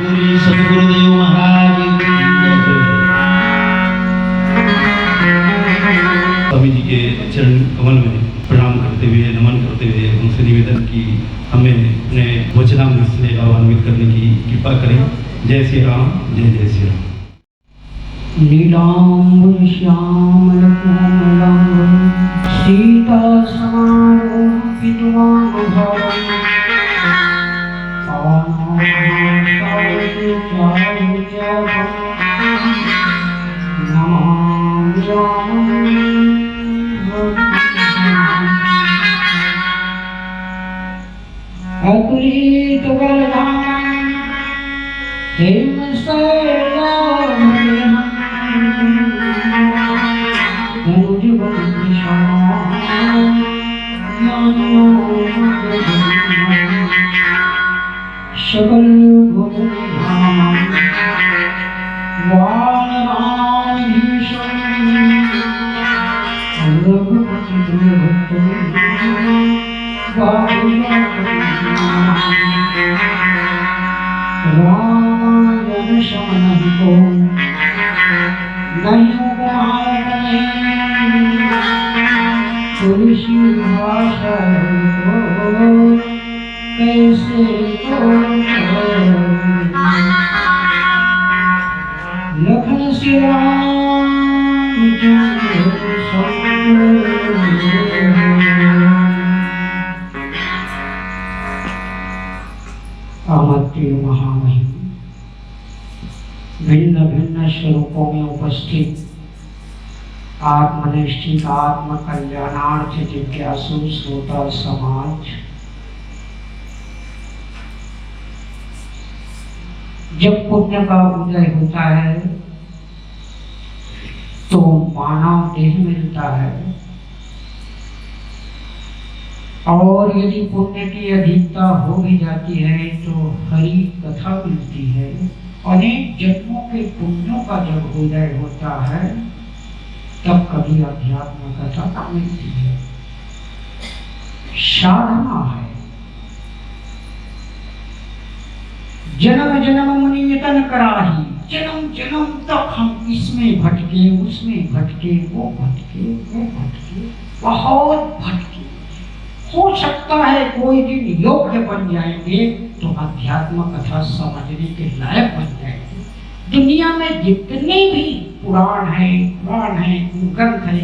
पूरी सदगुरुदेव महाराज की जय। स्वामी जी के चरण कमल में प्रणाम करते हुए, नमन करते हुए उनसे निवेदन की हमें अपने वचनामृत से लाभान्वित करने की कृपा करें। जय श्री राम, जय जय श्री राम। नीलांबर श्यामल कोमलांग सीता समारोह विद्वान भवन अतुलित बलधाम हेम सकल गुण राम शमन को नहीं तुलसी भाषा कैसे लखन श्री राम अमर्त्य महामहिम भिन्न भिन्न स्वरूपों में उपस्थित आत्मनिष्ठित आत्म कल्याणार्थ जिज्ञासु श्रोता समाज, जब पुण्य का उदय होता है तो मानव देह मिलता है, और यदि पुण्य की अधिकता हो भी जाती है तो हरि कथा मिलती है। अनेक जन्मों के पुण्यों का जब उदय होता है तब कभी अध्यात्म कथा मिलती है। साधना है। जन्म जन्म मुनि यतन कराही, जन्म जन्म तक हम इसमें भटके, उसमें भटके, वो भटके, वो भटके, बहुत भटके। हो सकता है कोई दिन योग्य बन जाएंगे तो अध्यात्म कथा समझने के लायक बन जाएंगे। दुनिया में जितने भी पुराण है ग्रंथ है,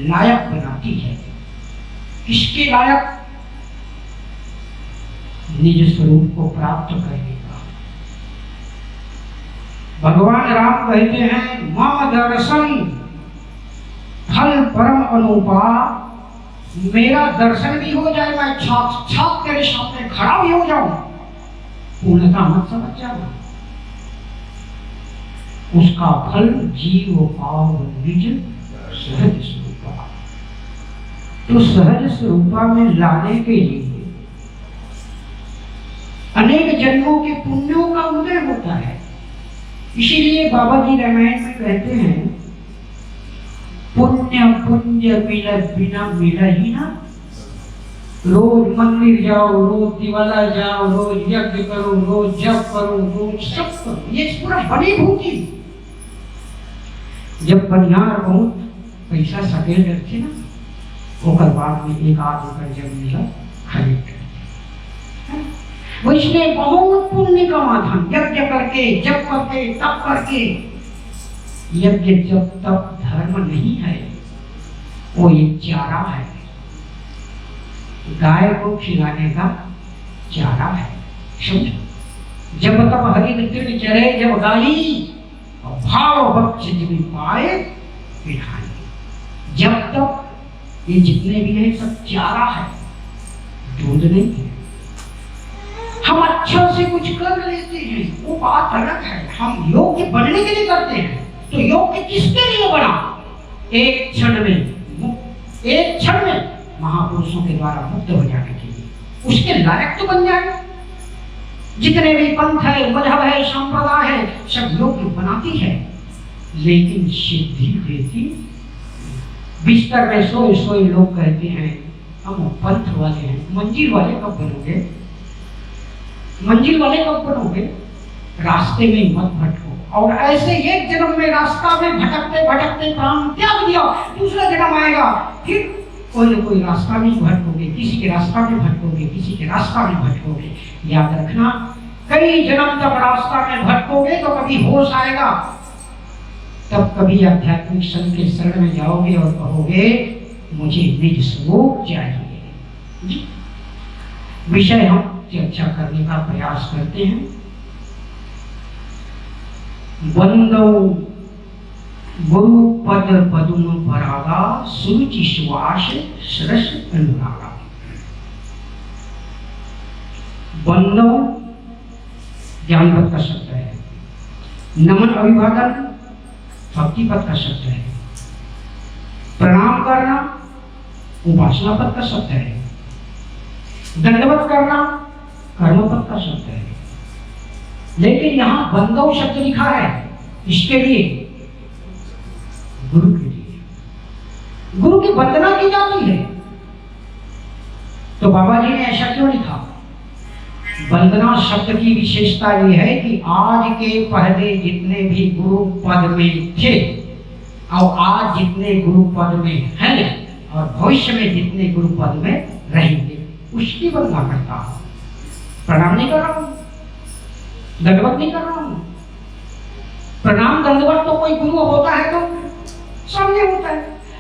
लायक बनाती है। किसके लायक? निज स्वरूप को प्राप्त करने का। भगवान राम कहते हैं मम दर्शन फल परम अनुपा, मेरा दर्शन भी हो जाए, मैं साक्षात तेरे सामने खड़ा भी हो जाऊं, पूर्णता मत समझ जाना। उसका फल जीव पाव निज सहज स्वरूपा। तो सहज स्वरूपा में लाने के लिए अनेक जन्मों के पुण्यों का उदय होता है। इसीलिए बाबा जी रामायण में कहते हैं पुण्य पुण्य मिला बिना मिला ही ना। रोज मंदिर जाओ, रोज दिवाला जाओ, रोज यज्ञ करो, रोज जप करो, रोज सब करो, ये पूरा बड़ी भूति। जब बनियार बहुत पैसा सकेल रखे ना, ओकर बाद में एक आध रुपया जब मिला खरीद कर, वो इसने बहुत पुण्य कमा था। यज्ञ करके, जप करके, तप करके। यज्ञ जब तप धर्म नहीं है, वो एक चारा है, गाय को खिलाने का चारा है। समझो, जब तक हरि तृण चरे जब गाई, भाव भक्ष जिन पाए पिठाई। जब तक ये जितने भी है सब चारा है, दूध नहीं है। हम अच्छा से कुछ कर लेते हैं, वो बात अलग है। हम योग्य बनने के लिए करते हैं, तो योग्य किसके लिए बना? एक क्षण में महापुरुषों के द्वारा मुक्त हो जाने के लिए, उसके लायक तो बन जाए। जितने भी पंथ है, मजहब है, संप्रदाय है, सब योग्य बनाती है, लेकिन सिद्धि देती। बिस्तर में सोए सोए लोग कहते हैं हम पंथ वाले हैं, मंजिल वाले कब बनोगे? मंजिल वाले कब बनोगे? रास्ते में मत भटको। और ऐसे एक जन्म में रास्ता में भटकते भटकते प्राण त्याग दिया, दूसरा जन्म आएगा, फिर कोई न कोई रास्ता में भटकोगे, किसी के रास्ता में भटकोगे, किसी के रास्ता में भटकोगे। याद रखना, कई जन्म तक रास्ता में भटकोगे तो कभी होश आएगा, तब कभी आध्यात्मिक संत के शरण में जाओगे और कहोगे मुझे निज स्वरूप चाहिए। विषय हम चर्चा करने का प्रयास करते हैं। बंदो गुरु पद पदुम परागा सुरुचि सुवास सरस अनुरागा। बंदो ज्ञान पद का शब्द है, नमन अभिवादन भक्ति पद का शब्द है, प्रणाम करना उपासना पद का शब्द है, दंडवत करना कर्म पद का शब्द है। लेकिन यहां बंदो शब्द लिखा है, इसके लिए गुरु के लिए। गुरु की वंदना की जाती है, तो बाबा जी ने ऐसा क्यों लिखा? वंदना शब्द की विशेषता यह है कि आज के पहले जितने भी गुरु पद में थे और आज जितने गुरु पद में हैं और भविष्य में जितने गुरु पद में रहेंगे उसकी वंदना करता हूं। प्रणाम नहीं कर रहा हूं, दंडवत नहीं कर रहा हूं। प्रणाम दंडवत तो कोई गुरु होता है तो सामने होता है।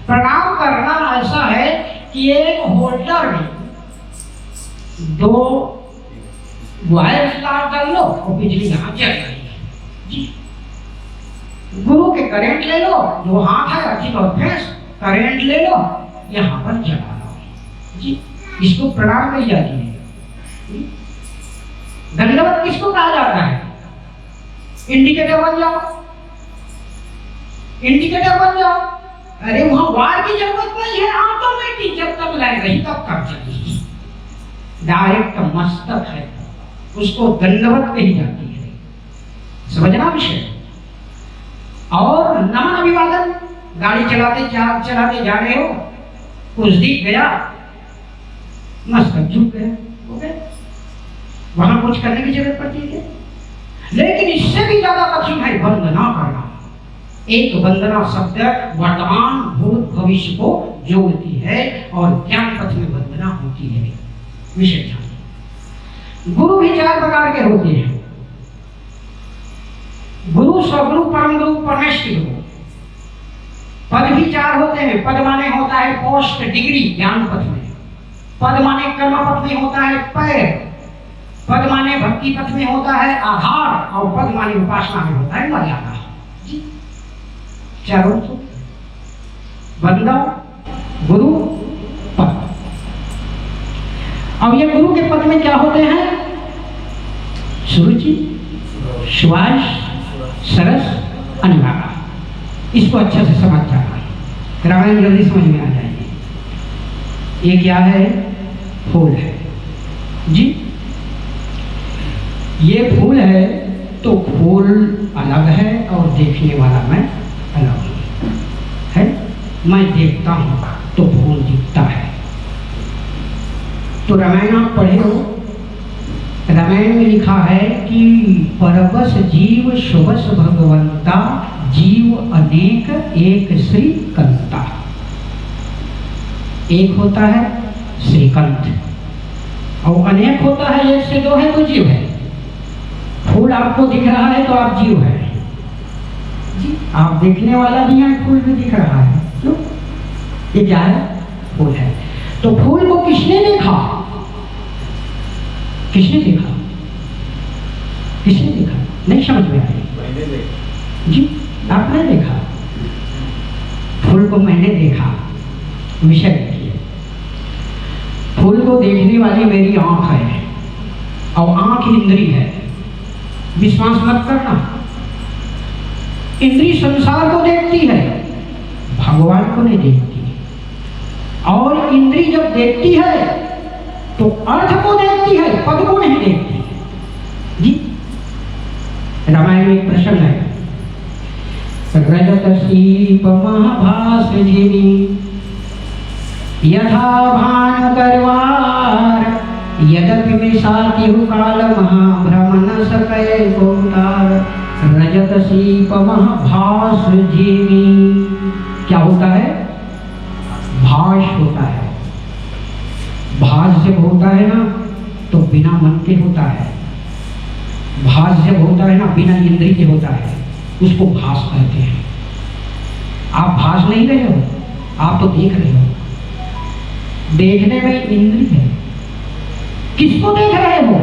प्रणाम करना ऐसा है कि एक होल्डर में दो वायर स्टार कर लो और बिजली यहां चल रही है जी। गुरु के करंट ले लो, जो हाथ है अच्छी और फेस करंट ले लो, यहां पर चला लो जी। इसको प्रणाम कही जाती है। दंडवत किसको कहा जाता है? इंडिकेटर बन जाओ, इंडिकेटर बन जाओ। अरे वहां वायर की जरूरत नहीं है, ऑटोमेटिक जब तक लाइट रही तब तक चली। डायरेक्ट मस्तक है, उसको दंडवत कही जाती है। समझना विषय। और नमन अभिवादन, गाड़ी चलाते जा रहे हो, कुछ दिख गया, मस्तक झुक गया, हो गया, वहां कुछ करने की जरूरत पड़ती है। लेकिन इससे भी ज्यादा कठिन है वंदना करना। एक वंदना शब्द वर्तमान भूत भविष्य को जोड़ती है और ज्ञान पथ में वंदना होती है। विषय जानिए। गुरु भी चार प्रकार के होते हैं। गुरु, स्वगुरु, परम गुरु, परमेष्ठ गुरु। पद भी चार होते हैं। पद माने होता है पोस्ट, डिग्री ज्ञान पथ में। पद माने कर्म पथ में होता है पैर। पद माने भक्ति पथ में होता है आधार। और पद माने उपासना में होता है मर्यादा। चारों बंदा, गुरु, पद। अब ये गुरु के पद में क्या होते हैं? सुरुचि, सुवास, सरस, अनुरागा। इसको अच्छे से समझ जाना है, रामायण जल्दी समझ में आ जाएगी। ये क्या है? फूल है जी। ये फूल है तो फूल अलग है और देखने वाला मैं अलग है। मैं देखता हूं तो फूल दिखता है। तो रामायण आप पढ़े हो, रामायण में लिखा है कि परवश जीव सुबस भगवंता, जीव अनेक एक श्रीकंता। एक होता है श्रीकंठ और अनेक होता है, एक से दो है तो जीव है। फूल आपको दिख रहा है तो आप जीव है जी। आप देखने वाला भी है, फूल भी दिख रहा है। क्यों? ये क्या है? फूल है। तो फूल को किसने देखा? किसने देखा? किसने देखा? नहीं समझ में आई जी। आपने देखा? फूल को मैंने देखा। विषय देखिए, फूल को देखने वाली मेरी आंख है और आंख इंद्री है। विश्वास मत करना। इंद्री संसार को देखती है, भगवान को नहीं देखती। और इंद्री जब देखती है तो अर्थ को देखती है, पद को नहीं देखती जी। रामायण में एक प्रश्न है, रजत सीप महाभास जिनी यथा भान करवार, यद्यपि में सातिहु काल महाभ्रमण सकै कोतार रजत सीप महाभास जीवी। क्या होता है? भास होता है। भास जब होता है ना तो बिना मन के होता है। भास जब होता है ना बिना इंद्री के होता है, उसको भास कहते हैं। आप भास नहीं रहे हो, आप तो देख रहे हो। देखने में इंद्री है। किसको देख रहे हो?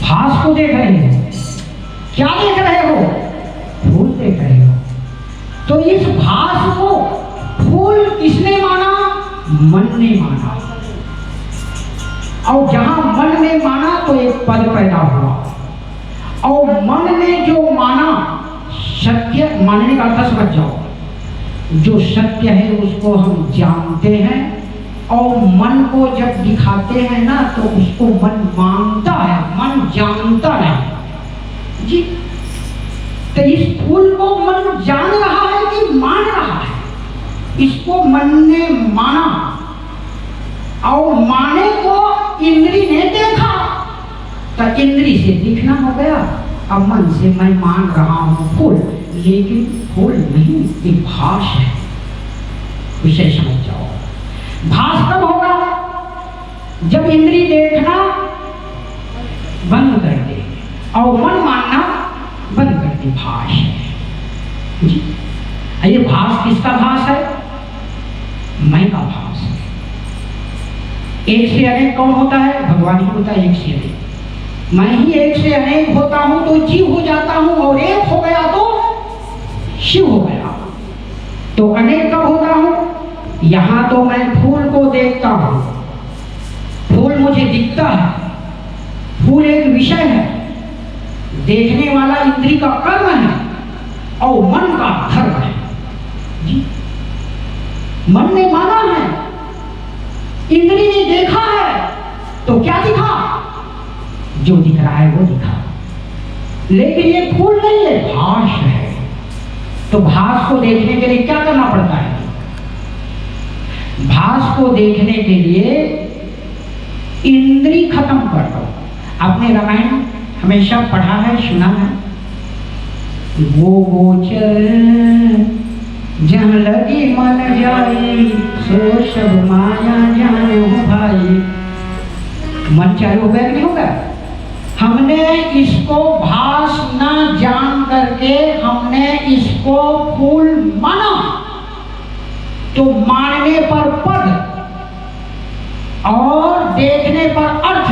भास को देख रहे हो। क्या देख रहे हो? फूल देख रहे हो। तो इस भास को फूल किसने माना? मन ने माना। और जहां मन ने माना तो एक पद पैदा हुआ, और मन ने जो माना, सत्य मानने का अर्थ समझ जाओ, जो सत्य है उसको हम जानते हैं, और मन को जब दिखाते हैं ना तो उसको मन मानता है, मन जानता है जी। तो इस फूल को मन जान रहा है कि मान रहा है? इसको मन ने माना, और माने को इंद्री ने देखा, तो इंद्री से दिखना हो गया। अब मन से मैं मान रहा हूं फूल, लेकिन फूल नहीं, ये भास है। उसे समझ जाओ। भास कब होगा? जब इंद्री देखना बंद कर दे और मन मानना बंद कर दे। भास है जी। ये भास किसका भास है? मैं का भास है। एक से अनेक कौन होता है? भगवान ही होता है। एक से अनेक मैं ही एक से अनेक होता हूं तो जीव हो जाता हूं, और एक हो गया तो शिव हो गया। तो अनेक कब होता हूं? यहां तो मैं फूल को देखता हूं, फूल मुझे दिखता है, फूल एक विषय है, देखने वाला इंद्री का कर्म है, और मन का धर्म है जी। मन ने माना है, इंद्री ने देखा है, तो क्या दिखा? जो दिख रहा है वो दिखा। लेकिन ये फूल नहीं है, भास है। तो भास को देखने के लिए क्या करना पड़ता है? भास को देखने के लिए इंद्री खत्म कर दो। आपने रामायण हमेशा पढ़ा है, सुना है। वो गोचर जहाँ लगी मन जाई, सो सब माया जाने हो भाई। मन चालू हो गया कि नहीं होगा? हमने इसको भास ना जान करके हमने इसको फूल माना, तो मानने पर पद और देखने पर अर्थ,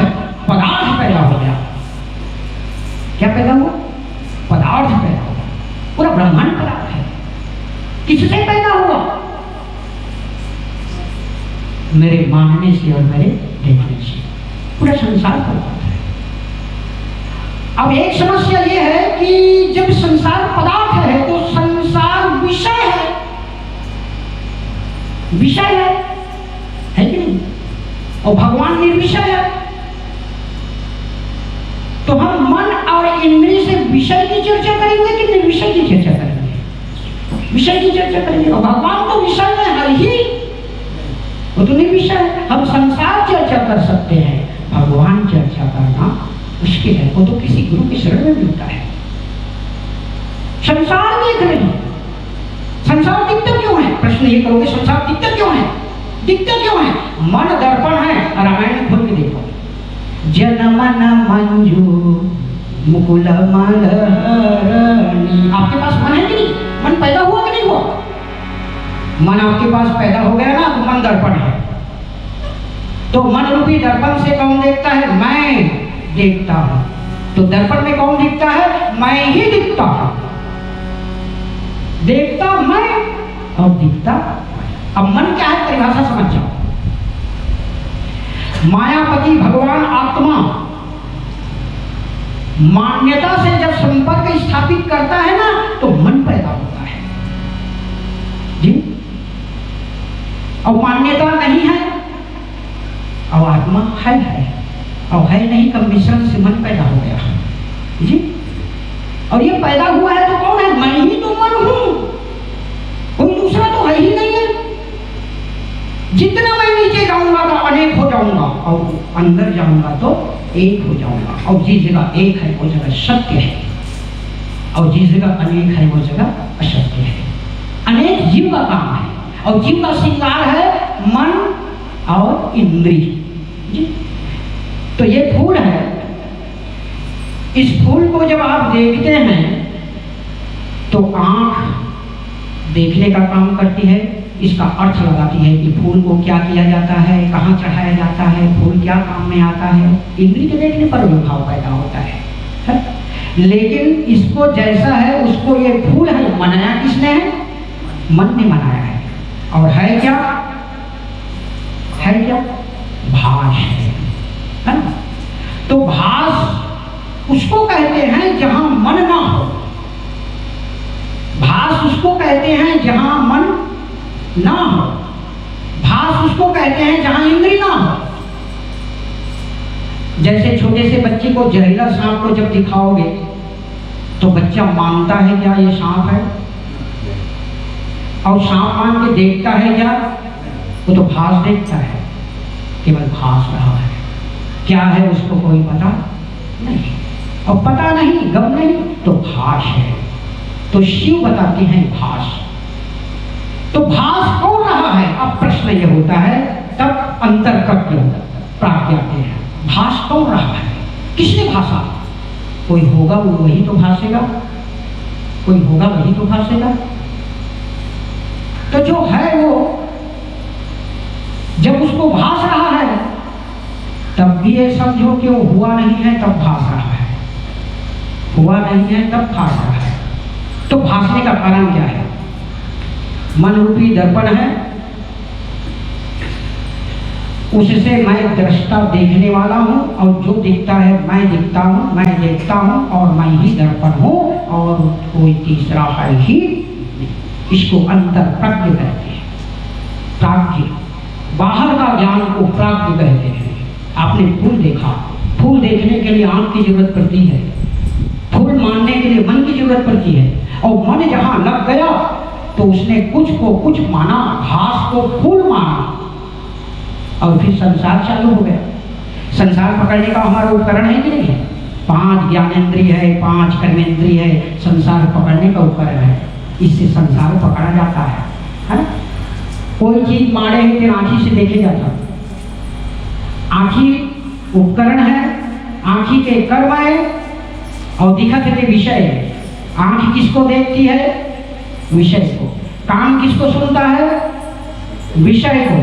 पदार्थ पैदा हो गया। क्या पैदा हुआ? पदार्थ पैदा हुआ। पूरा ब्रह्मांड पदार्थ है। किससे पैदा हुआ? मेरे मानने से और मेरे देखने से पूरा संसार पदार्थ है। अब एक समस्या यह है कि जब संसार पदार्थ है तो संसार विषय है। विषय है कि नहीं? और भगवान निर्विषय है। तो हम मन और इंद्रिय से विषय की चर्चा करेंगे कि निर्विषय की चर्चा करेंगे? विषय की चर्चा करेंगे। और भगवान तो विषय में है ही, वो तो निर्विषय है। हम संसार चर्चा कर सकते हैं, भगवान चर्चा करना मुश्किल है। वो तो किसी गुरु की शरण में मिलता है। संसार देख रहे हैं, संसार दिखता क्यों है? प्रश्न ये करोगे, संसार दिखता क्यों है? दिखता क्यों है? मन दर्पण है। रामायण में खोल के देखो। जनमन मंजू मुकुल मलहरणी। आपके पास मन है कि नहीं? मन पैदा हुआ कि नहीं हुआ? मन आपके पास पैदा हो गया ना, तो मन दर्पण है। तो मन रूपी दर्पण से कौन देखता है? मैं देखता हूं। तो दर्पण में कौन दिखता है? मैं ही दिखता हूं। देखता मैं और दिखता। अब मन क्या है? परिभाषा समझ जाओ। मायापति भगवान आत्मा मान्यता से जब संपर्क स्थापित करता है ना, तो मन पैदा होता है जी। और मान्यता नहीं है और आत्मा है, और है नहीं का मिश्रण से मन पैदा हो गया जी। और ये पैदा हुआ है तो कौन है? मैं ही तो मन हूं, कोई दूसरा तो है ही नहीं है। जितना मैं नीचे जाऊंगा तो अनेक हो जाऊंगा, और अंदर जाऊंगा तो एक हो जाऊंगा। और जिस जगह एक है वो जगह सत्य है, और जिस जगह अनेक है वो जगह असत्य है। अनेक जीव का काम है, और जीव का श्रृंगार है मन और इंद्रिय। तो ये फूल है, इस फूल को जब आप देखते हैं तो आंख देखने का काम करती है, इसका अर्थ लगाती है कि फूल को क्या किया जाता है, कहाँ चढ़ाया जाता है, फूल क्या काम में आता है। इंद्रिय के देखने पर विभाव पैदा होता है। लेकिन इसको जैसा है उसको ये फूल है, मनाया किसने है? मन ने मनाया है। और है क्या? है क्या? भास है ना? तो भास उसको कहते हैं जहां मन ना हो, भास उसको कहते हैं जहां मन ना हो, भास उसको कहते हैं जहां इंद्रिय ना हो। जैसे छोटे से बच्चे को जहरीला सांप को जब दिखाओगे तो बच्चा मानता है क्या ये सांप है, और सांप मान के देखता है क्या? वो तो भास देखता है, केवल भास रहा है। क्या है उसको कोई पता नहीं, और पता नहीं गम नहीं तो भास है। तो शिव बताते हैं भास। तो भास कौन रहा है? अब प्रश्न ये होता है, तब अंतर करके प्राप्त आते हैं। भास कौन रहा है? किसने भाषा? कोई होगा वो वही तो भाषेगा, कोई होगा वही तो भाषेगा। तो जो है वो जब उसको भास रहा है तब भी ये समझो कि वो हुआ नहीं है तब भास रहा है, हुआ नहीं है तब भास रहा है। तो भासने का कारण क्या है? मन रूपी दर्पण है, उससे मैं दृष्टा देखने वाला हूँ, और जो दिखता है मैं दिखता हूँ, मैं देखता हूँ, और मैं ही दर्पण हूँ, और कोई तीसरा है ही। इसको अंतर प्रज्ञ कहते हैं। प्राज्ञ, बाहर का ज्ञान को प्राज्ञ कहते हैं। आपने फूल देखा, फूल देखने के लिए आंख की जरूरत पड़ती है, फूल मानने के लिए मन की जरूरत पड़ती है, और मन जहाँ लग गया तो उसने कुछ को कुछ माना, घास को फूल माना, और फिर संसार चालू हो गया। संसार पकड़ने का हमारा उपकरण है कि नहीं है? 5 ज्ञानेंद्रिय है, 5 कर्मेंद्रिय है, संसार पकड़ने का उपकरण है। इससे संसार पकड़ा जाता है? कोई चीज मारे है फिर आंखी से देखे जाता, आंखी उपकरण है, आंखी के कर्म है, और दिखत के विषय है। आंख किसको देखती है? विषय को। कान किसको सुनता है? विषय को।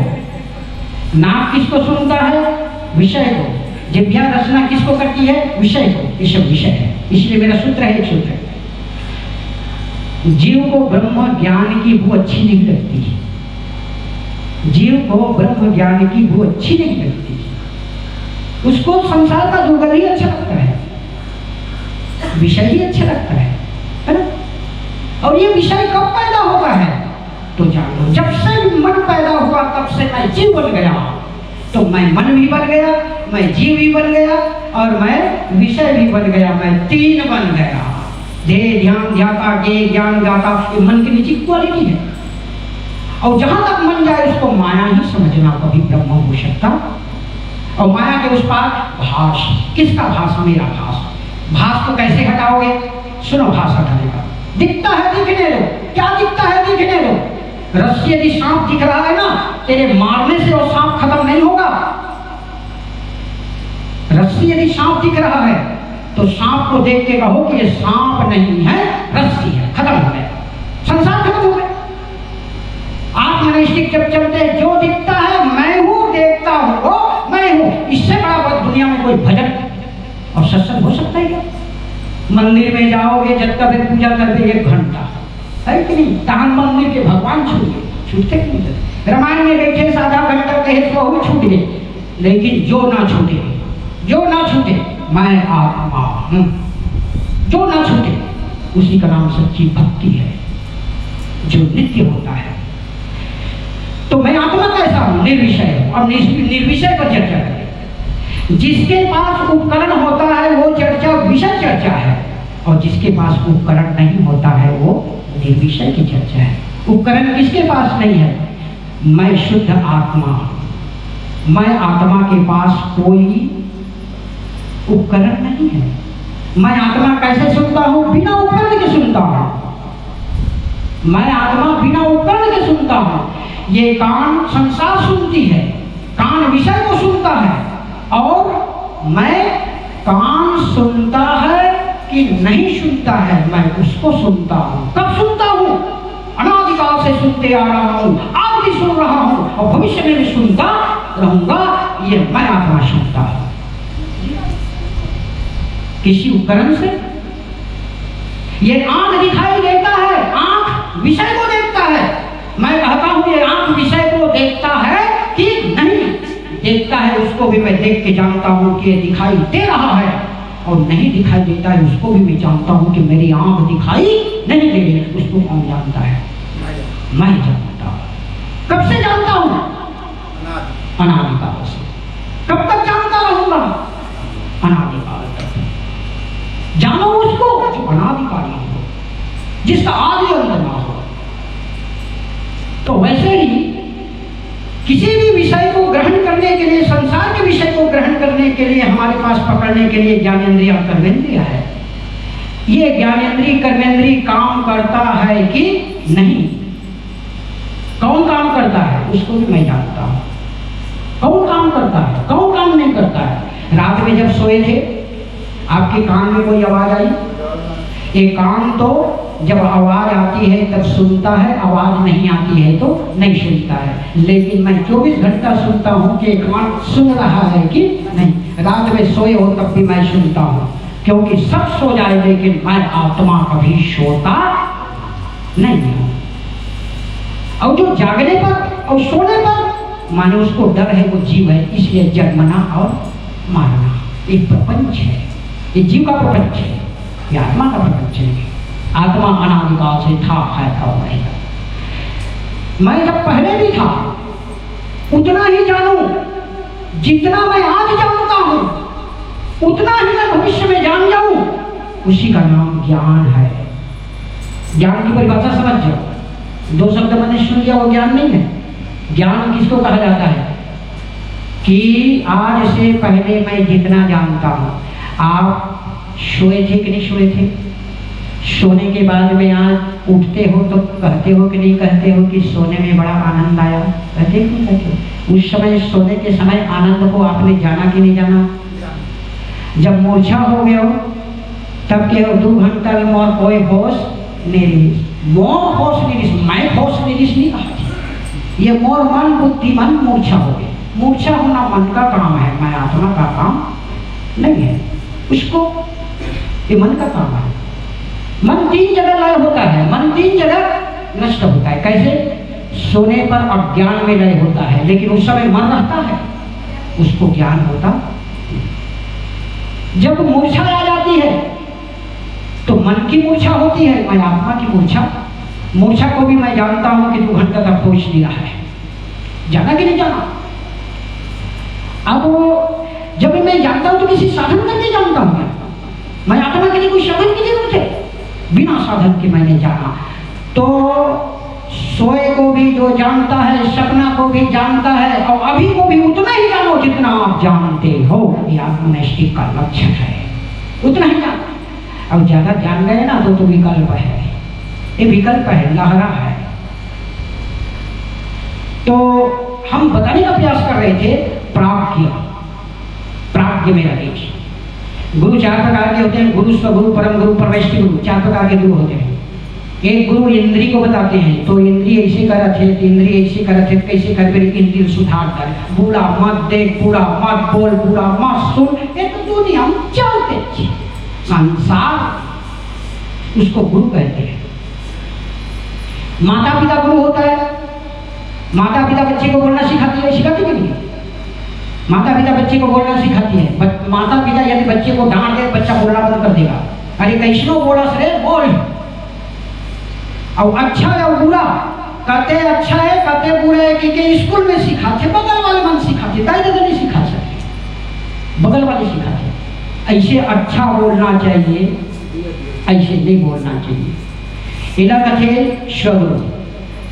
नाक किसको सुनता है? विषय को। जिह्वा रचना किसको करती है? विषय को। ये सब विषय है। इसलिए मेरा सूत्र है, एक सूत्र है, जीव को ब्रह्म ज्ञान की भू अच्छी नहीं लगती। जीव को ब्रह्म ज्ञान की भू अच्छी नहीं लगती, उसको संसार का दुर्गंध ही अच्छा लगता है, विषय ही अच्छा लगता है ना? और ये विषय कब पैदा होता है? तो जानो, जब से मन पैदा हुआ तब से मैं जीव बन गया। तो मैं मन भी बन गया, मैं जीव भी बन गया, और मैं विषय भी बन गया। मैं 3 बन गया। देह ध्यान ध्याता, ज्ञेय ज्ञान गाता, ये मन की निजी क्वालिटी है। और जहां तक मन जाए उसको माया ही समझना, कभी ब्रह्म हो सकता। और माया के उस पार भास। किसका भास? मेरा भास। भास को कैसे हटाओगे? सुनो भास हटाने का। दिखता है दिखने दो। क्या दिखता है? दिखने दो। रस्सी यदि सांप दिख रहा है ना, तेरे मारने से वो सांप खत्म नहीं होगा। रस्सी यदि सांप दिख रहा है तो सांप को देख के कहो कि ये सांप नहीं है, रस्सी है, खत्म हो गया, संसार खत्म हो गया। आत्मनिष्ठ जब चलते जो दिखता है मैं हूं, देखता हूं वो मैं हूं, इससे बड़ा बात दुनिया में कोई भजन और सत्संग हो सकता है क्या? मंदिर में जाओगे, जब तक पूजा करते 1 घंटा है कि नहीं? तान मंदिर के भगवान छूटते कि नहीं? रामायण में बैठे आधा घंटा कहे तो वो छूट गए, लेकिन जो ना छूटे, जो ना छूटे, मैं आत्मा हूं, जो ना छूटे, उसी का नाम सच्ची भक्ति है, जो नित्य होता है। तो मैं आत्मा कैसा हूं? निर्विषय हूं। अब निर्विषय पर चर्चा करें। जिसके पास उपकरण होता है वो चर्चा विषय चर्चा है, और जिसके पास उपकरण नहीं होता है वो निर्विषय की चर्चा है। उपकरण किसके पास नहीं है? मैं शुद्ध आत्मा, मैं आत्मा के पास कोई उपकरण नहीं है। मैं आत्मा कैसे सुनता हूँ? बिना उपकरण के सुनता हूँ। मैं आत्मा बिना उपकरण के सुनता हूँ। ये कान संसार सुनती है, कान विषय को सुनता है, और मैं कान सुनता है कि नहीं सुनता है, मैं उसको सुनता हूँ। कब सुनता हूँ? अनादिकाल से सुनते आ रहा हूँ, आज भी सुन रहा हूँ और भविष्य में भी सुनता रहूंगा। ये मैं आत्मा सुनता हूँ। किसी उपकरण से? ये आंख दिखाई देता है, आंख विषय को देखता है। मैं कहता हूँ ये आंख विषय को देखता है कि नहीं देखता है, उसको भी मैं देख के जानता हूँ कि ये दिखाई दे रहा है, और नहीं दिखाई देता है उसको भी मैं जानता हूँ कि मेरी आंख दिखाई नहीं दे रही। उसको कौन जानता है? मैं जानता हूँ। कब से जानता हूँ? अनादिकाल से। कब तक जानता रहूंगा? अनादिकाल तक। जानो उसको जो अनादिकाली हो, जिसका आदि अंत ना हो। तो वैसे ही किसी भी विषय को ग्रहण करने के लिए, संसार के विषय को ग्रहण करने के लिए हमारे पास पकड़ने के लिए ज्ञानेंद्रिय और कर्मेंद्रिय है। ये ज्ञानेंद्रिय कर्मेंद्रिय काम करता है कि नहीं? कौन काम करता है उसको भी मैं जानता हूँ। कौन काम करता है, कौन काम नहीं करता है। रात में जब सोए थे आपके कान में कोई आवाज आई? एक कान तो जब आवाज आती है तब सुनता है, आवाज नहीं आती है तो नहीं सुनता है। लेकिन मैं 24 घंटा सुनता हूँ कि कान सुन रहा है कि नहीं। रात में सोए हो तब भी मैं सुनता हूँ, क्योंकि सब सो जाए लेकिन मैं आत्मा कभी सोता नहीं हूँ। और जो जागने पर और सोने पर माने उसको डर है, वो जीव है, इसलिए जन्मना और मारना एक प्रपंच है। ये जीव का प्रपंच है, ये आत्मा का प्रपंच है। आत्मा अनादिकाल से था, है और रहेगा। मैं जब पहले भी था उतना ही जानूं जितना मैं आज जानता हूं, उतना ही मैं भविष्य में जान जाऊं। उसी का नाम ज्ञान है। ज्ञान की परिभाषा समझ जाओ। 2 शब्द मैंने सुन लिया, वो ज्ञान नहीं है। ज्ञान किसको कहा जाता है? कि आज से पहले मैं जितना जानता हूं। आप सोए थे कि नहीं सोए थे? सोने के बाद में आज उठते हो तो कहते हो कि नहीं कहते हो कि सोने में बड़ा आनंद आया? कहते क्यों कहते? उस समय सोने के समय आनंद को आपने जाना कि नहीं जाना? जब मूर्छा हो गया हो तब के 2 घंटा में मोर कोई होश नहीं, मोर होश नहीं, मैं होश नहीं कहा। ये मोर मन बुद्धिमान मूर्छा हो गया। मूर्छा होना मन का काम है, मैं आत्मा का काम नहीं है। उसको ये मन का काम है। मन 3 जगह लय होता है, मन 3 जगह नष्ट होता है। कैसे? सोने पर अज्ञान में लय होता है, लेकिन उस समय मन रहता है, उसको ज्ञान होता। जब मूर्छा आ जाती है तो मन की मूर्छा होती है, मैं आत्मा की मूर्छा। मूर्छा को भी मैं जानता हूं कि 2 घंटा तक पहुंच नहीं रहा है। जाना कि नहीं जाना? अब जब मैं जानता हूं तो किसी साधन करके जानता हूं। मैं आत्मा के लिए कोई साधन की जरूरत है? बिना साधन के मैंने जाना। तो सोए को भी जो जानता है, सपना को भी जानता है, और अभी को भी उतना ही जानो जितना आप जानते हो। ये आत्मनिष्ठ का लक्षण है, उतना ही जानो। अब ज्यादा जान गए ना तो विकल्प है, ये विकल्प है, लहरा है। तो हम बताने का प्रयास कर रहे थे प्राज्ञ। प्राज्ञ में रहे। गुरु 4 प्रकार के होते हैं। गुरु, स्वगुरु, परम गुरु, परमेष्टि गुरु। 4 प्रकार के गुरु होते हैं। एक गुरु इंद्री को बताते हैं, तो इंद्रिय ऐसे करत है, इंद्रिय ऐसे करत है, कैसे कर फिर इंद्रिय सुधार कर। बूढ़ा मत देख, बूढ़ा मत बोल, बूढ़ा मत सुन, ये तो दुनिया हम चलते। संसार उसको गुरु कहते हैं। माता पिता गुरु होता है। माता पिता बच्चे को बोलना सिखाती है, सिखाती कि नहीं? माता पिता बच्चे को बोलना सिखाती है। माता पिता यदि बच्चे को डांट दे, बच्चा बोलना बंद कर देगा। अरे कैसनो बोला सरे बोल। और अच्छा या बुरा कहते अच्छा है, कहते बुरा है, कि स्कूल में सिखाते, बगल वाले मन सिखाते, दादा नहीं सिखा सकते, बगल वाले सिखाते। ऐसे अच्छा बोलना चाहिए, ऐसे नहीं बोलना चाहिए। इला कथे स्वगुरु।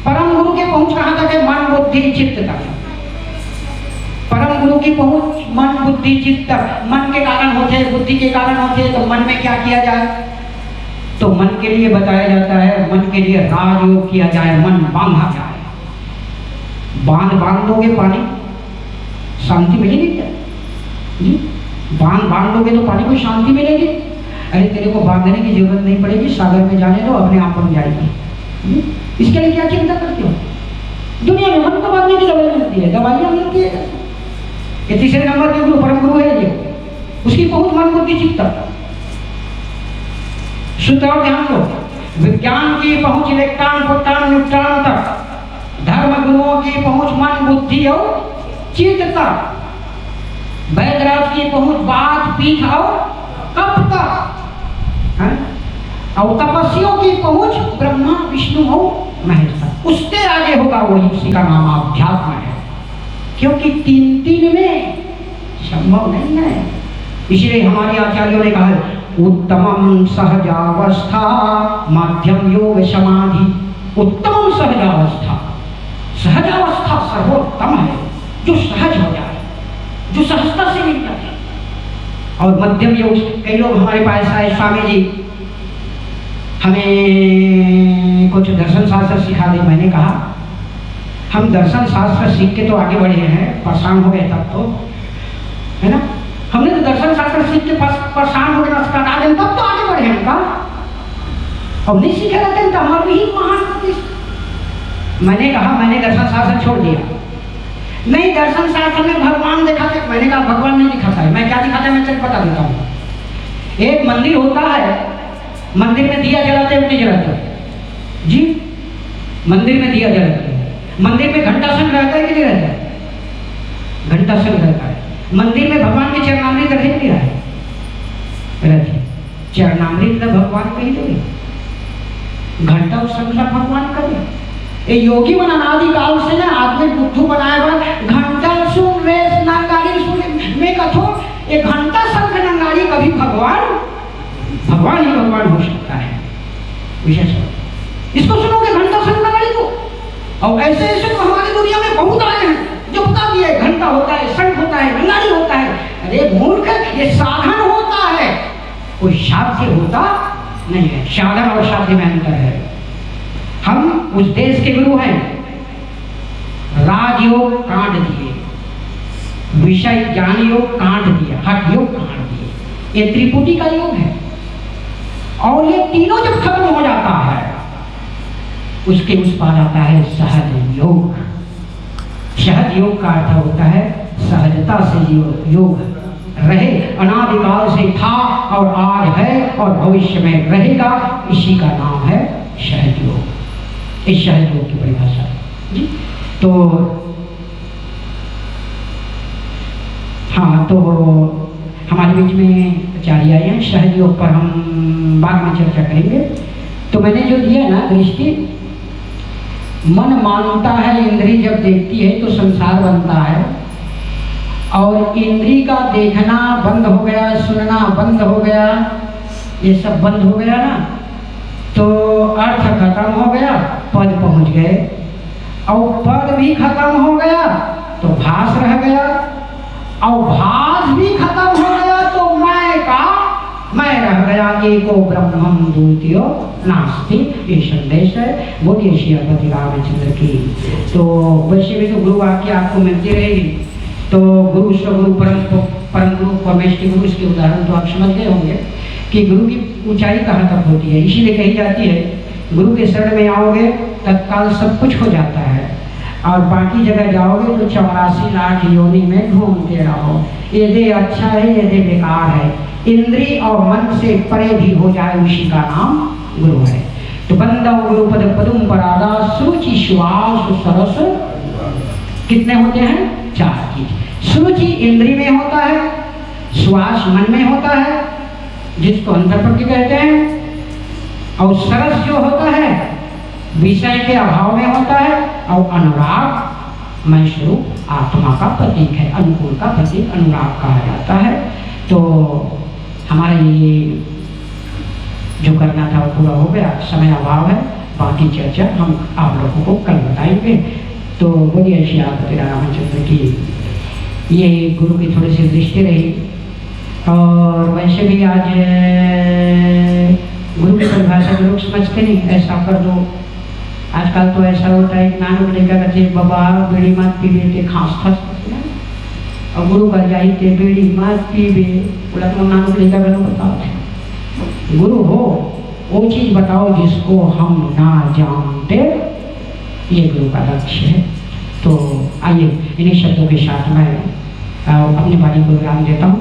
परम गुरु की पहुंच कहाँ तक है? मन बुद्धि चित्त तक। परम गुरु की पहुंच मन बुद्धि चित्त तक। मन के कारण होते, बुद्धि के कारण होते, तो मन में क्या किया जाए? तो मन के लिए बताया जाता है, मन के लिए राजयोग किया जाए, मन बांधा जाए। बांध दोगे पानी, शांति मिलेगी क्या जी? बांध दोगे तो पानी को शांति मिलेगी? अरे तेरे को बांधने की जरूरत नहीं पड़ेगी, सागर में जाने दो, अपने आप बन जाएगी। इसके लिए क्या चिंता करते हो? दुनिया में मन को बांधने की दवाई मिलती है, दवाइयाँ मिलती है। ये तीसरे नंबर के गुरु परम गुरु है, ये उसकी पहुंच मन बुद्धि चित्त तक। शुद्ध और ध्यान दो, विज्ञान की पहुंच इलेक्ट्रॉन प्रोटॉन न्यूट्रॉन तक, धर्म गुरुओं की पहुंच मन बुद्धि और चित्त तक, वैदराज की पहुंच बात पीठ और कप तक, और तपस्वियों की पहुंच ब्रह्मा विष्णु और महेश तक। उसके आगे होगा वही, उसी का नाम अध्यात्म है। क्योंकि तीन में संभव नहीं है। इसलिए हमारे आचार्यों ने कहा है, उत्तमम सहजावस्था मध्यम योग समाधि। उत्तम सहजावस्था, सहजावस्था सर्वोत्तम है, जो सहज हो जाए, जो सहजता से मिल जाए। और मध्यम योग, कई लोग हमारे पास आए, स्वामी जी हमें कुछ दर्शन शास्त्र सिखा दे। मैंने कहा हम दर्शन शास्त्र सीख के तो आगे बढ़े हैं, परेशान हो गए तब तो, है ना? हमने तो दर्शन शास्त्र सीख के परेशान हो गए, तब तो आगे बढ़े हैं। कहा और नहीं सीखे रहते तो हमारे ही महान। मैंने कहा मैंने दर्शन शास्त्र छोड़ दिया। नहीं, दर्शन शास्त्र में भगवान दिखाते। मैंने कहा भगवान नहीं दिखाता है। मैं क्या दिखाता है, मैं चल बता देता हूँ। एक मंदिर होता है, मंदिर में दिया जलाते हैं, नहीं जलाते जी? मंदिर में दिया जलाते हैं। मंदिर में घंटा संघ रहता है कि नहीं रहता है? घंटा संघ रहता है। मंदिर में भगवान के चरणामृत रखे नहीं रहते? चरणामृत तो भगवान के ही तो घंटा उस संघ भगवान करे। ये योगी मन अनादि काल से ना आदमी बुद्धू बनाए हुआ घंटा सुन रेस नंगारी सुन में कथो, ये घंटा संघ नंगारी कभी भगवान ही भगवान हो सकता है। विशेष इसको सुनोगे, घंटा संघ नंगारी को। और ऐसे ऐसे तो हमारी दुनिया में बहुत आए हैं जो बता दिए, घंटा होता है, शंख होता है, नंगारी होता है। अरे मूर्ख, ये साधन होता है, कोई साध्य होता नहीं है। साधन और साध्य में अंतर है। हम उस देश के गुरु हैं, राजयोग काट दिए, विषय ज्ञान योग काट दिया, हठ योग काट दिए। ये त्रिपुटी का योग है। और ये तीनों जब खत्म हो जाता है, उसके उस पार आता है सहज योग। सहज योग का अर्थ होता है सहजता से योग रहे, अनादिकाल से था और आज है और भविष्य में रहेगा। इसी का नाम है सहज योग। इस सहज योग की परिभाषा जी। तो हाँ, तो हमारे बीच में आचार्य आए हैं, सहज योग पर हम बाद में चर्चा करेंगे। तो मैंने जो दिया ना दृष्टि, मन मानता है, इंद्री जब देखती है तो संसार बनता है। और इंद्री का देखना बंद हो गया, सुनना बंद हो गया, ये सब बंद हो गया ना, तो अर्थ खत्म हो गया, पद पहुंच गए। और पद भी खत्म हो गया तो भास रह गया, और भास भी खत्म हो गया तो मैं रह गया। एको ब्रह्मम द्वितीयो नास्ति, ये संदेश है। बोलिए श्री हरिपति रामचंद्र की। तो वैसे भी तो गुरु वाक्य आपको मिलती रहेगी। तो गुरु स्वगुरु परम गुरु परमेश्वरी गुरु, इसके उदाहरण तो आप समझ गए होंगे कि गुरु की ऊंचाई कहाँ तक होती है। इसीलिए कही जाती है गुरु के शरण में आओगे तत्काल सब कुछ हो जाता है, और बाकी जगह जाओगे तो 84 लाख योनि में घूमते रहो। ये दे अच्छा है, ये दे बेकार है। इंद्री और मन से परे भी हो जाए, उसी का नाम गुरु है। तो बंदा गुरु पद पदुम परादा सुरुचि श्वास सरस, कितने होते हैं? 4 चीज। सुरुचि इंद्री में होता है, श्वास मन में होता है जिसको अंतर्प्रज्ञ कहते हैं, और सरस जो होता है विषय के अभाव में होता है, और अनुराग मैं स्वरूप आत्मा का प्रतीक है। अनुकूल का प्रतीक अनुराग कहा जाता है। तो हमारा ये जो करना था वो पूरा हो गया, समय अभाव है। बाकी चर्चा हम आप लोगों को कल बताएंगे। तो बोलिए श्री आपति रामचंद्र की। ये गुरु की थोड़ी सी दृष्टि रही। और वैसे भी आज गुरु की परिभाषा लोग समझते नहीं, ऐसा कर दो। आजकल तो ऐसा होता है कि नानक लेकर कहते बाबा बीड़ी मत पीबे ते खांस फंस, और गुरु का जाई ते बीड़ी मत पीबे, बोला तो नानक लेकर कहना बताओ। गुरु हो वो चीज बताओ जिसको हम ना जानते, ये गुरु का लक्ष्य है। तो आइए इन्हीं शब्दों के साथ मैं अपने वाणी को विराम देता हूँ।